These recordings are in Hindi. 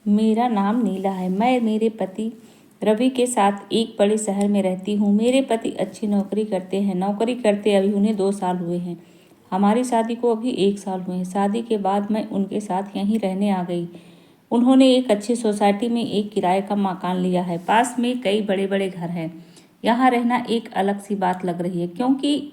मेरा नाम नीला है। मैं मेरे पति रवि के साथ एक बड़े शहर में रहती हूँ। मेरे पति अच्छी नौकरी करते हैं। नौकरी करते अभी उन्हें 2 साल हुए हैं। हमारी शादी को अभी 1 साल हुए हैं। शादी के बाद मैं उनके साथ यहीं रहने आ गई। उन्होंने एक अच्छी सोसाइटी में एक किराए का मकान लिया है। पास में कई बड़े बड़े घर हैं। यहाँ रहना एक अलग सी बात लग रही है, क्योंकि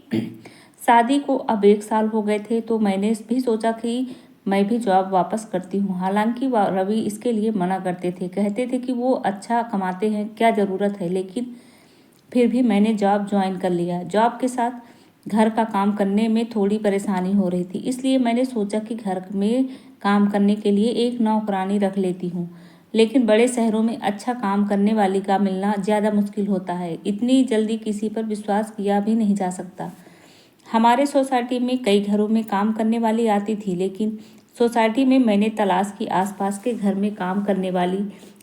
शादी को अब 1 साल हो गए थे। तो मैंने भी सोचा कि मैं भी जॉब वापस करती हूँ। हालांकि रवि इसके लिए मना करते थे, कहते थे कि वो अच्छा कमाते हैं, क्या ज़रूरत है। लेकिन फिर भी मैंने जॉब ज्वाइन कर लिया। जॉब के साथ घर का काम करने में थोड़ी परेशानी हो रही थी, इसलिए मैंने सोचा कि घर में काम करने के लिए एक नौकरानी रख लेती हूँ। लेकिन बड़े शहरों में अच्छा काम करने वाली का मिलना ज़्यादा मुश्किल होता है। इतनी जल्दी किसी पर विश्वास किया भी नहीं जा सकता। हमारे सोसाइटी में कई घरों में काम करने वाली आती थी, लेकिन सोसाइटी में मैंने तलाश की। आसपास के घर में काम करने वाली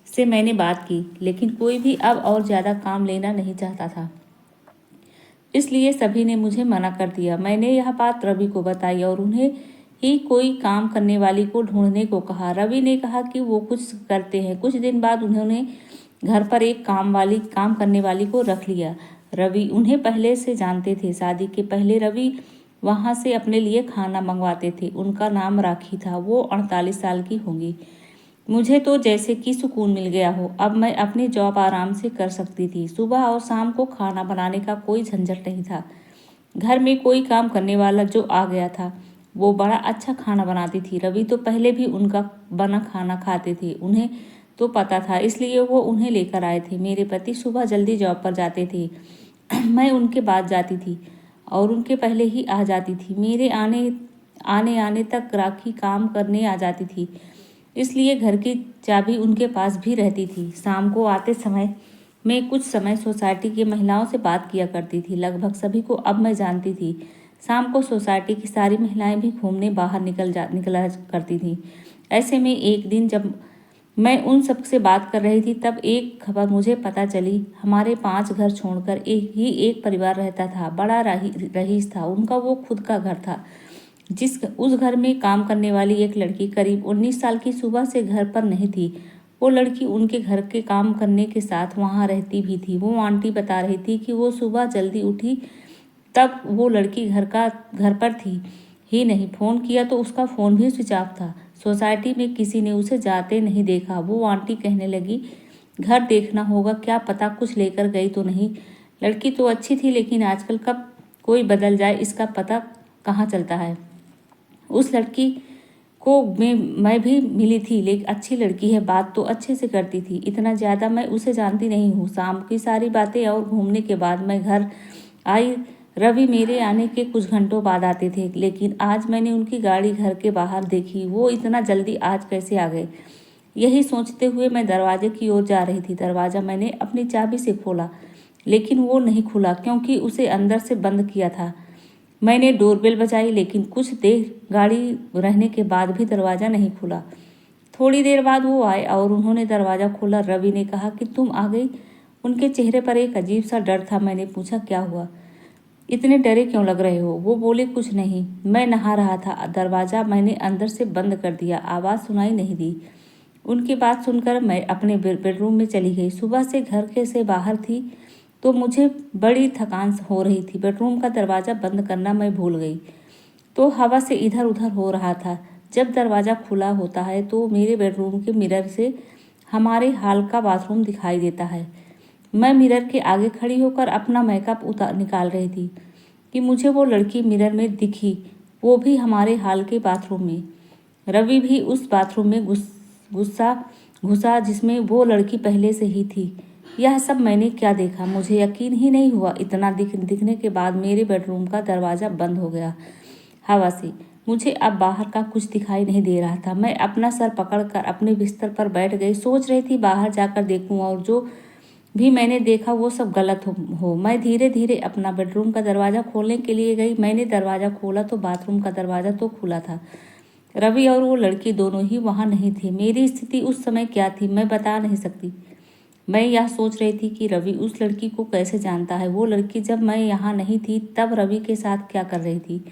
से मैंने बात की, लेकिन कोई भी अब और ज़्यादा काम लेना नहीं चाहता था। इसलिए सभी ने मुझे मना कर दिया। मैंने यह बात रवि को बताई और उन्हें ही कोई काम करने वाली को ढूंढने को कहा। रवि ने कहा कि वो कुछ करते हैं। कुछ दिन बाद उन्होंने घर पर एक काम करने वाली को रख लिया। रवि उन्हें पहले से जानते थे। शादी के पहले रवि वहाँ से अपने लिए खाना मंगवाते थे। उनका नाम राखी था। वो 48 साल की होंगी। मुझे तो जैसे कि सुकून मिल गया हो। अब मैं अपनी जॉब आराम से कर सकती थी। सुबह और शाम को खाना बनाने का कोई झंझट नहीं था। घर में कोई काम करने वाला जो आ गया था, वो बड़ा अच्छा खाना बनाती थी। रवि तो पहले भी उनका बना खाना खाते थे, उन्हें तो पता था, इसलिए वो उन्हें लेकर आए थे। मेरे पति सुबह जल्दी जॉब पर जाते थे। मैं उनके बाद जाती थी और उनके पहले ही आ जाती थी। मेरे आने आने आने तक राखी काम करने आ जाती थी, इसलिए घर की चाबी उनके पास भी रहती थी। शाम को आते समय मैं कुछ समय सोसाइटी की महिलाओं से बात किया करती थी। लगभग सभी को अब मैं जानती थी। शाम को सोसाइटी की सारी महिलाएं भी घूमने बाहर निकला करती थीं। ऐसे में एक दिन जब मैं उन सब से बात कर रही थी, तब एक खबर मुझे पता चली। हमारे 5 घर छोड़कर एक परिवार रहता था। बड़ा रईस था। उनका वो खुद का घर था। उस घर में काम करने वाली एक लड़की करीब 19 साल की सुबह से घर पर नहीं थी। वो लड़की उनके घर के काम करने के साथ वहाँ रहती भी थी। वो आंटी बता रही थी कि वो सुबह जल्दी उठी तब वो लड़की घर पर थी ही नहीं। फ़ोन किया तो उसका फ़ोन भी स्विच ऑफ था। सोसाइटी में किसी ने उसे जाते नहीं देखा। वो आंटी कहने लगी, घर देखना होगा, क्या पता कुछ लेकर गई तो नहीं। लड़की तो अच्छी थी, लेकिन आजकल कब कोई बदल जाए इसका पता कहाँ चलता है। उस लड़की को मैं भी मिली थी, लेकिन अच्छी लड़की है, बात तो अच्छे से करती थी। इतना ज़्यादा मैं उसे जानती नहीं हूँ। शाम की सारी बातें और घूमने के बाद मैं घर आई। रवि मेरे आने के कुछ घंटों बाद आते थे, लेकिन आज मैंने उनकी गाड़ी घर के बाहर देखी। वो इतना जल्दी आज कैसे आ गए, यही सोचते हुए मैं दरवाजे की ओर जा रही थी। दरवाज़ा मैंने अपनी चाबी से खोला, लेकिन वो नहीं खुला, क्योंकि उसे अंदर से बंद किया था। मैंने डोरबेल बजाई, लेकिन कुछ देर गाड़ी रहने के बाद भी दरवाज़ा नहीं खुला। थोड़ी देर बाद वो आए और उन्होंने दरवाज़ा खोला। रवि ने कहा कि तुम आ गई। उनके चेहरे पर एक अजीब सा डर था। मैंने पूछा, क्या हुआ, इतने डरे क्यों लग रहे हो। वो बोले, कुछ नहीं, मैं नहा रहा था। दरवाज़ा मैंने अंदर से बंद कर दिया, आवाज़ सुनाई नहीं दी। उनकी बात सुनकर मैं अपने बेडरूम में चली गई। सुबह से घर के से बाहर थी तो मुझे बड़ी थकान हो रही थी। बेडरूम का दरवाज़ा बंद करना मैं भूल गई, तो हवा से इधर उधर हो रहा था। जब दरवाज़ा खुला होता है तो मेरे बेडरूम के मिरर से हमारे हॉल का बाथरूम दिखाई देता है। मैं मिरर के आगे खड़ी होकर अपना मेकअप निकाल रही थी कि मुझे वो लड़की मिरर में दिखी, वो भी हमारे हॉल के बाथरूम में। रवि भी उस बाथरूम में गुस्सा घुसा जिसमें वो लड़की पहले से ही थी। यह सब मैंने क्या देखा, मुझे यकीन ही नहीं हुआ। इतना दिखने के बाद मेरे बेडरूम का दरवाज़ा बंद हो गया हवा से। मुझे अब बाहर का कुछ दिखाई नहीं दे रहा था। मैं अपना सर पकड़कर अपने बिस्तर पर बैठ गई। सोच रही थी बाहर जाकर देखूं और जो भी मैंने देखा वो सब गलत हो। मैं धीरे धीरे अपना बेडरूम का दरवाज़ा खोलने के लिए गई। मैंने दरवाज़ा खोला तो बाथरूम का दरवाज़ा तो खुला था। रवि और वो लड़की दोनों ही वहाँ नहीं थे। मेरी स्थिति उस समय क्या थी मैं बता नहीं सकती। मैं यह सोच रही थी कि रवि उस लड़की को कैसे जानता है। वो लड़की जब मैं यहाँ नहीं थी तब रवि के साथ क्या कर रही थी।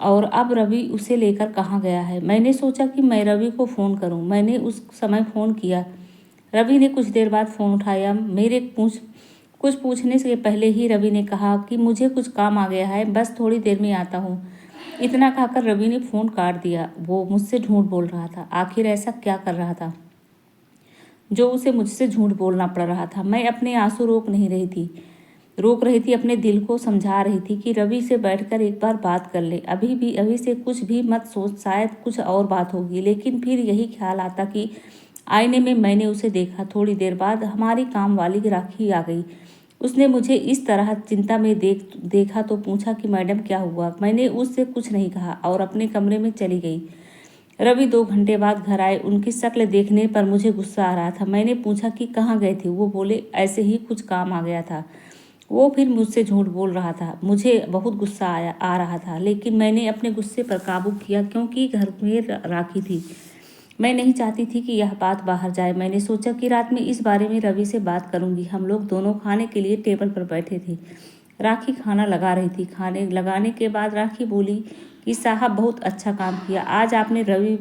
और अब रवि उसे लेकर कहाँ गया है। मैंने सोचा कि मैं रवि को फ़ोन करूं। मैंने उस समय फ़ोन किया। रवि ने कुछ देर बाद फ़ोन उठाया। कुछ पूछने से पहले ही रवि ने कहा कि मुझे कुछ काम आ गया है, बस थोड़ी देर में आता हूँ। इतना कहकर रवि ने फ़ोन काट दिया। वो मुझसे झूठ बोल रहा था। आखिर ऐसा क्या कर रहा था जो उसे मुझसे झूठ बोलना पड़ रहा था। मैं अपने आंसू रोक रही थी, अपने दिल को समझा रही थी कि रवि से बैठकर एक बार बात कर ले। अभी से कुछ भी मत सोच, शायद कुछ और बात होगी। लेकिन फिर यही ख्याल आता कि आईने में मैंने उसे देखा। थोड़ी देर बाद हमारी काम वाली राखी आ गई। उसने मुझे इस तरह चिंता में देखा तो पूछा कि मैडम क्या हुआ। मैंने उससे कुछ नहीं कहा और अपने कमरे में चली गई। रवि 2 घंटे बाद घर आए। उनकी शक्ल देखने पर मुझे गुस्सा आ रहा था। मैंने पूछा कि कहाँ गए थे। वो बोले ऐसे ही कुछ काम आ गया था। वो फिर मुझसे झूठ बोल रहा था। मुझे बहुत गुस्सा आ रहा था, लेकिन मैंने अपने गुस्से पर काबू किया क्योंकि घर में राखी थी। मैं नहीं चाहती थी कि यह बात बाहर जाए। मैंने सोचा कि रात में इस बारे में रवि से बात करूंगी। हम लोग दोनों खाने के लिए टेबल पर बैठे थे। राखी खाना लगा रही थी। खाने लगाने के बाद राखी बोली कि साहब बहुत अच्छा काम किया आज आपने। रवि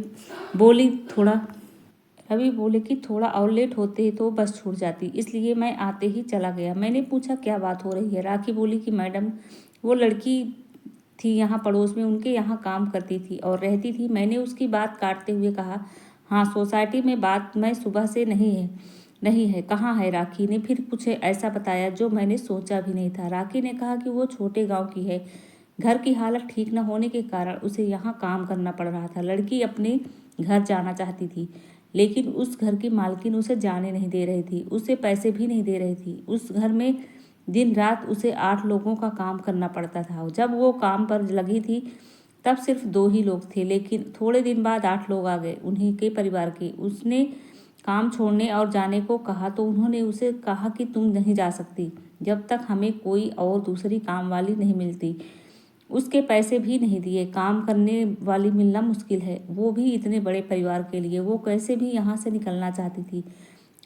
बोले कि थोड़ा और लेट होते तो बस छूट जाती, इसलिए मैं आते ही चला गया। मैंने पूछा क्या बात हो रही है। राखी बोली कि मैडम वो लड़की थी यहाँ पड़ोस में, उनके यहाँ काम करती थी और रहती थी। मैंने उसकी बात काटते हुए कहा हाँ, सोसाइटी में बात मैं सुबह से नहीं है। कहाँ है। राखी ने फिर कुछ ऐसा बताया जो मैंने सोचा भी नहीं था। राखी ने कहा कि वो छोटे गांव की है। घर की हालत ठीक न होने के कारण उसे यहाँ काम करना पड़ रहा था। लड़की अपने घर जाना चाहती थी, लेकिन उस घर की मालकिन उसे जाने नहीं दे रही थी। उसे पैसे भी नहीं दे रही थी। उस घर में दिन रात उसे 8 लोगों का काम करना पड़ता था। जब वो काम पर लगी थी तब सिर्फ 2 ही लोग थे, लेकिन थोड़े दिन बाद 8 लोग आ गए, उन्हीं के परिवार के। उसने काम छोड़ने और जाने को कहा तो उन्होंने उसे कहा कि तुम नहीं जा सकती जब तक हमें कोई और दूसरी काम वाली नहीं मिलती। उसके पैसे भी नहीं दिए। काम करने वाली मिलना मुश्किल है, वो भी इतने बड़े परिवार के लिए। वो कैसे भी यहाँ से निकलना चाहती थी।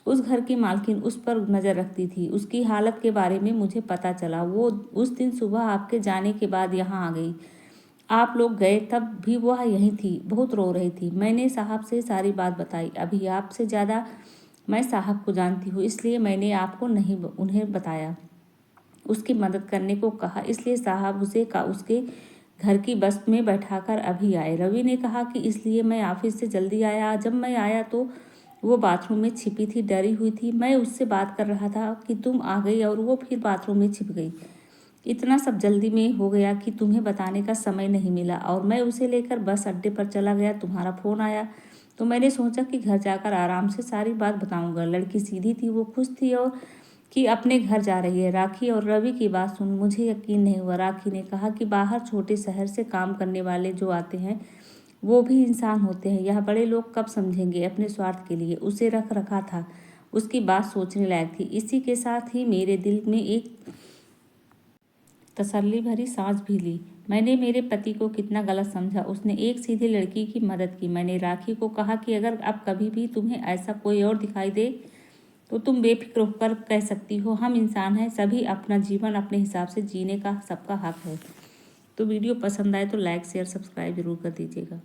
उस घर की मालकिन उस पर नज़र रखती थी। उसकी हालत के बारे में मुझे पता चला। वो उस दिन सुबह आपके जाने के बाद यहाँ आ गई। आप लोग गए तब भी वह यहीं थी। बहुत रो रही थी। मैंने साहब से सारी बात बताई। अभी आपसे ज़्यादा मैं साहब को जानती हूँ, इसलिए मैंने आपको नहीं उन्हें बताया। उसकी मदद करने को कहा, इसलिए साहब उसके घर की बस में बैठाकर अभी आए। रवि ने कहा कि इसलिए मैं ऑफिस से जल्दी आया। जब मैं आया तो वो बाथरूम में छिपी थी, डरी हुई थी। मैं उससे बात कर रहा था कि तुम आ गई और वो फिर बाथरूम में छिप गई। इतना सब जल्दी में हो गया कि तुम्हें बताने का समय नहीं मिला और मैं उसे लेकर बस अड्डे पर चला गया। तुम्हारा फ़ोन आया तो मैंने सोचा कि घर जाकर आराम से सारी बात बताऊंगा। लड़की सीधी थी, वो खुश थी और कि अपने घर जा रही है। राखी और रवि की बात सुन मुझे यकीन नहीं हुआ। राखी ने कहा कि बाहर छोटे शहर से काम करने वाले जो आते हैं वो भी इंसान होते हैं। यह बड़े लोग कब समझेंगे अपने स्वार्थ के लिए। उसे रख रखा था। उसकी बात सोचने लायक थी। इसी के साथ ही मेरे दिल में एक तसल्ली भरी सांस भी ली। मैंने मेरे पति को कितना गलत समझा। उसने एक सीधी लड़की की मदद की। मैंने राखी को कहा कि अगर अब कभी भी तुम्हें ऐसा कोई और दिखाई दे तो तुम बेफिक्र होकर कह सकती हो। हम इंसान हैं, सभी अपना जीवन अपने हिसाब से जीने का सबका हक है। तो वीडियो पसंद आए तो लाइक शेयर सब्सक्राइब जरूर कर दीजिएगा।